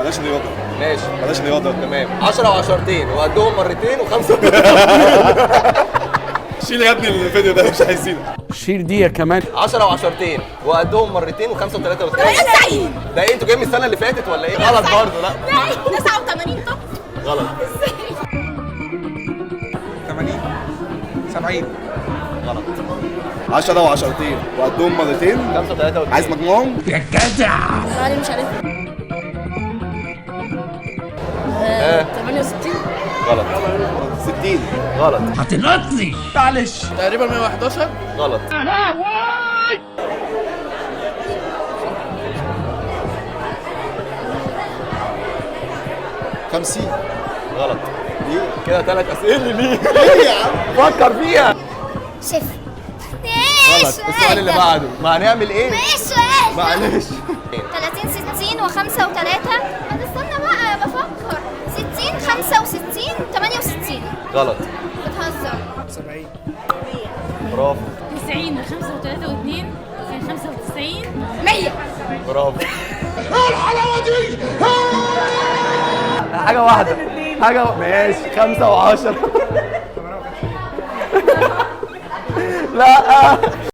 بلاش رياضه. ماشي بلاش رياضه. تمام. 10 وعشرتين وقدهم مرتين وخمسة. شيل يا ابني الفيديو ده مش عايزينه. شيل دي كمان. 10 وعشرتين وقدهم مرتين وخمسة وثلاثة رياض وثلاثة. سعيد. ده ايه انتوا جايين من السنة اللي فاتت ولا ايه؟ غلط برضه. لا 89 طب. غلط. 80 70 غلط. 10 وعشرتين وقدهم مرتين. خمسة وثلاثة وثلاثة. عايز مجموعهم؟ تعالي مش عارف. 68. غلط. 60. غلط. هتنقطني معلش. تقريبا 111. غلط. خمسين. غلط. ليه؟ كده 3 أسئلة ليه؟ ليه يا عم؟ فكر فيها. صفر. غلط. السؤال اللي بعده ما هنعمل ايه؟ ايه السؤال؟ معلش. 30 60 و5 و3. استنى بقى بفكر. 60 65 68. غلط. بتهزر. 70 برافو. 90 و5 و3 و2 95. 100. برافو. حاجة واحدة. ماشي 5 و10. لا